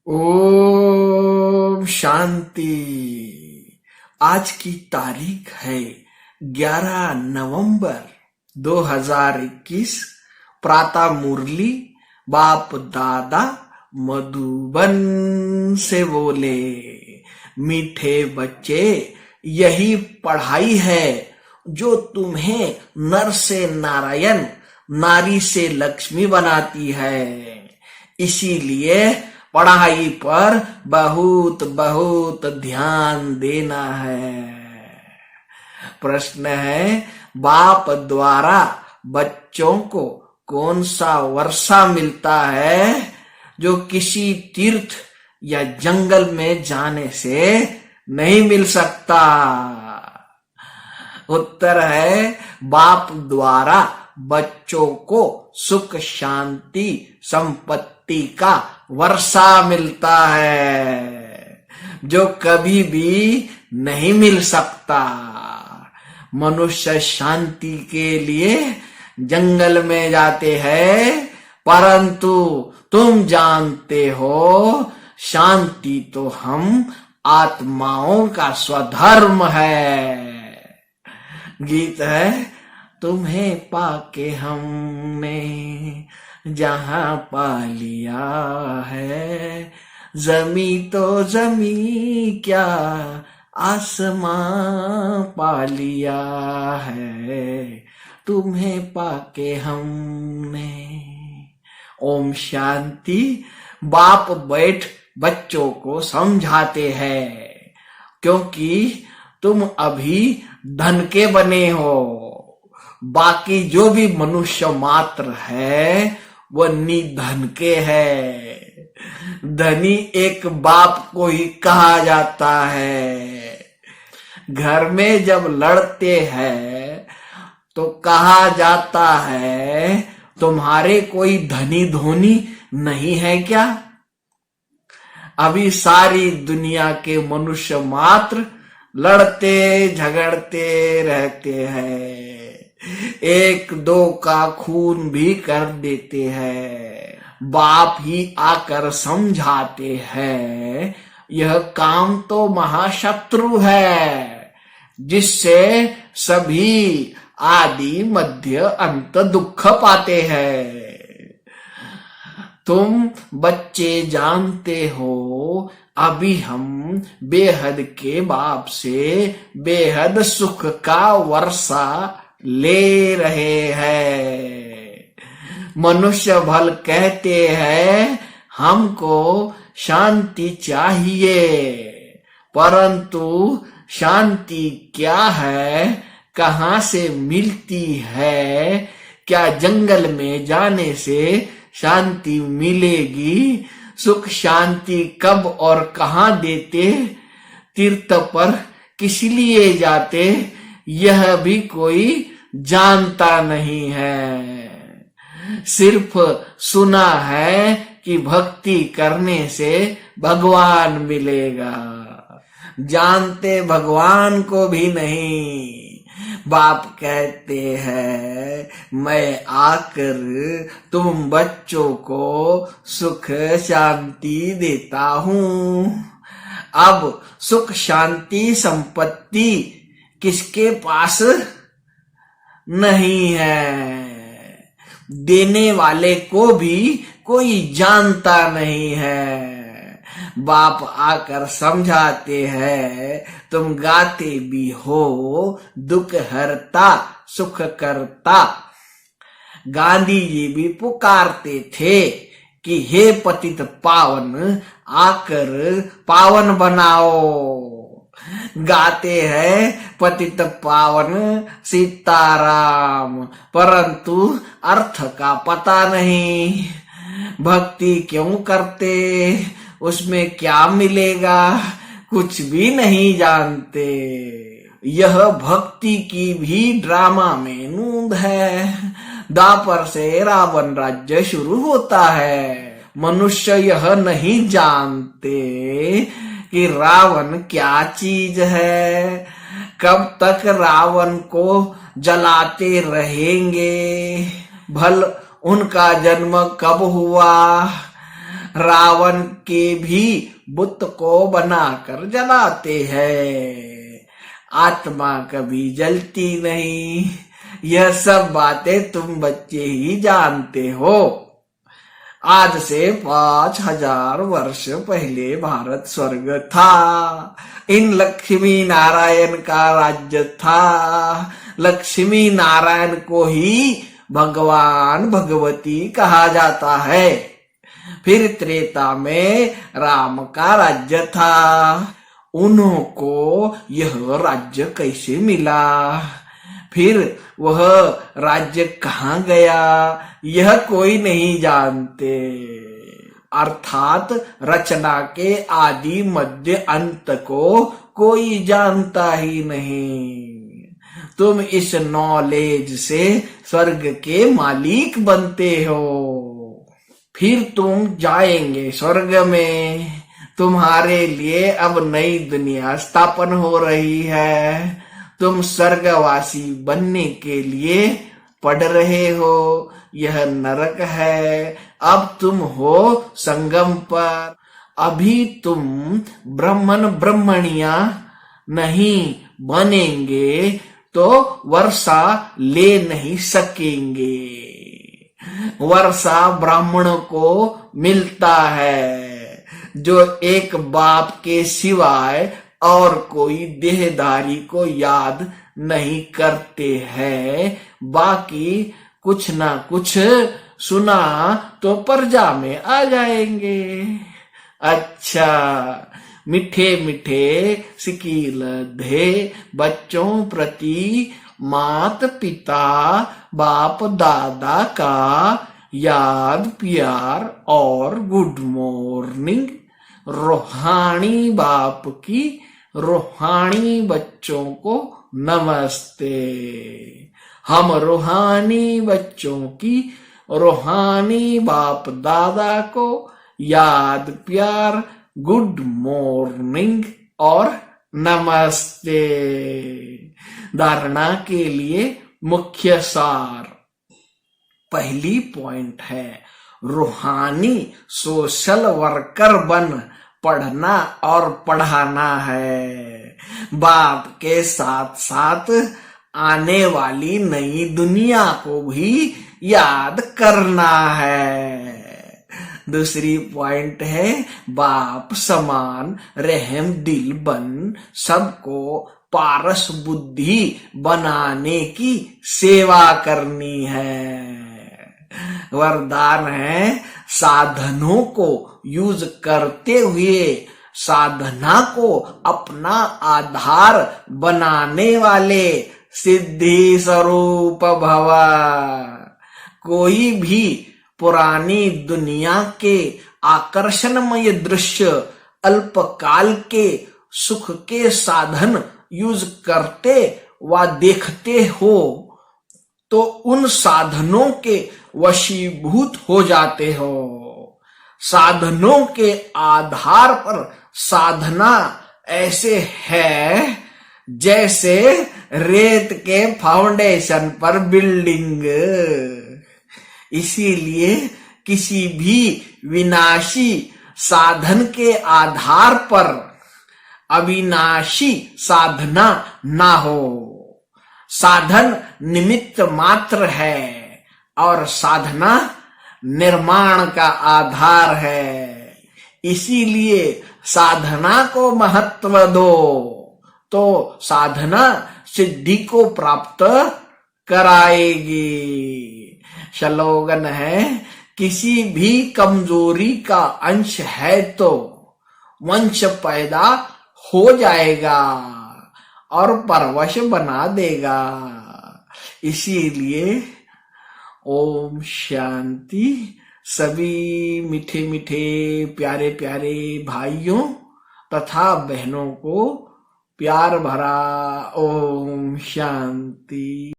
ओम शांति। आज की तारीख है 11 नवंबर 2021। प्रातः मुरली बाप दादा मधुबन से बोले, मीठे बच्चे, यही पढ़ाई है जो तुम्हें नर से नारायण, नारी से लक्ष्मी बनाती है। इसीलिए पढ़ाई पर बहुत बहुत ध्यान देना है। प्रश्न है, बाप द्वारा बच्चों को कौन सा वर्षा मिलता है जो किसी तीर्थ या जंगल में जाने से नहीं मिल सकता? उत्तर है, बाप द्वारा बच्चों को सुख शांति संपत्ति का वर्षा मिलता है जो कभी भी नहीं मिल सकता। मनुष्य शांति के लिए जंगल में जाते हैं, परंतु तुम जानते हो शांति तो हम आत्माओं का स्वधर्म है। गीत है, तुम्हें पाके हमने जहां पा लिया है, जमी तो जमी क्या आसमां पा लिया है, तुम्हें पाके हमने। ओम शांति। बाप बैठ बच्चों को समझाते हैं, क्योंकि तुम अभी धन के बने हो। बाकी जो भी मनुष्य मात्र है वो निधन के है। धनी एक बाप को ही कहा जाता है। घर में जब लड़ते हैं तो कहा जाता है, तुम्हारे कोई धनी धोनी नहीं है क्या? अभी सारी दुनिया के मनुष्य मात्र लड़ते झगड़ते रहते हैं, एक दो का खून भी कर देते हैं। बाप ही आकर समझाते हैं, यह काम तो महाशत्रु है जिससे सभी आदि मध्य अंत दुख पाते हैं। तुम बच्चे जानते हो, अभी हम बेहद के बाप से बेहद सुख का वर्षा ले रहे हैं। मनुष्य भल कहते हैं हमको शांति चाहिए, परंतु शांति क्या है, कहाँ से मिलती है? क्या जंगल में जाने से शांति मिलेगी? सुख शांति कब और कहाँ देते? तीर्थ पर किस लिए जाते, यह भी कोई जानता नहीं है। सिर्फ सुना है कि भक्ति करने से भगवान मिलेगा, जानते भगवान को भी नहीं। बाप कहते हैं, मैं आकर तुम बच्चों को सुख शांति देता हूँ। अब सुख शांति संपत्ति किसके पास नहीं है? देने वाले को भी कोई जानता नहीं है। बाप आकर समझाते हैं, तुम गाते भी हो दुख हरता सुख करता। गांधी जी भी पुकारते थे कि हे पतित पावन, आकर पावन बनाओ। गाते हैं पतित पावन सीताराम, परंतु अर्थ का पता नहीं। भक्ति क्यों करते, उसमें क्या मिलेगा, कुछ भी नहीं जानते। यह भक्ति की भी ड्रामा में नूंद है। द्वापर से रावण राज्य शुरू होता है। मनुष्य यह नहीं जानते कि रावण क्या चीज है, कब तक रावण को जलाते रहेंगे, भल उनका जन्म कब हुआ, रावण के भी बुत को बनाकर जलाते हैं। आत्मा कभी जलती नहीं। यह सब बातें तुम बच्चे ही जानते हो। आज से 5000 वर्ष पहले भारत स्वर्ग था। इन लक्ष्मी नारायण का राज्य था। लक्ष्मी नारायण को ही भगवान भगवती कहा जाता है। फिर त्रेता में राम का राज्य था। उनको यह राज्य कैसे मिला, फिर वह राज्य कहाँ गया, यह कोई नहीं जानते। अर्थात रचना के आदि मध्य अंत को कोई जानता ही नहीं। तुम इस नॉलेज से स्वर्ग के मालिक बनते हो। फिर तुम जाएंगे स्वर्ग में। तुम्हारे लिए अब नई दुनिया स्थापन हो रही है। तुम स्वर्गवासी बनने के लिए पढ़ रहे हो। यह नरक है। अब तुम हो संगम पर। अभी तुम ब्राह्मण ब्राह्मणिया नहीं बनेंगे तो वर्षा ले नहीं सकेंगे। वर्षा ब्राह्मण को मिलता है जो एक बाप के सिवाय और कोई देहधारी को याद नहीं करते हैं। बाकी कुछ ना कुछ सुना तो प्रजा में आ जाएंगे। अच्छा, मीठे मीठे सिकील धे बच्चों प्रति मात पिता बाप दादा का याद प्यार और गुड मॉर्निंग। रूहानी बाप की रूहानी बच्चों को नमस्ते। हम रूहानी बच्चों की रूहानी बाप दादा को याद प्यार गुड मॉर्निंग और नमस्ते। धारणा के लिए मुख्य सार। पहली पॉइंट है रूहानी सोशल वर्कर बन पढ़ना और पढ़ाना है। बाप के साथ साथ आने वाली नई दुनिया को भी याद करना है। दूसरी पॉइंट है बाप समान रहम दिल बन सबको पारस बुद्धि बनाने की सेवा करनी है। वरदान है साधनों को यूज करते हुए साधना को अपना आधार बनाने वाले सिद्धि स्वरूप भव। कोई भी पुरानी दुनिया के आकर्षणमय दृश्य अल्पकाल के सुख के साधन यूज करते व देखते हो तो उन साधनों के वशीभूत हो जाते हो। साधनों के आधार पर साधना ऐसे है जैसे रेत के फाउंडेशन पर बिल्डिंग। इसीलिए किसी भी विनाशी साधन के आधार पर अविनाशी साधना ना हो। साधन निमित्त मात्र है और साधना निर्माण का आधार है। इसीलिए साधना को महत्व दो तो साधना सिद्धि को प्राप्त कराएगी। स्लोगन है किसी भी कमजोरी का अंश है तो वंश पैदा हो जाएगा और परवश बना देगा। इसीलिए ओम शांति। सभी मीठे मीठे प्यारे प्यारे भाइयों तथा बहनों को प्यार भरा ओम शांति।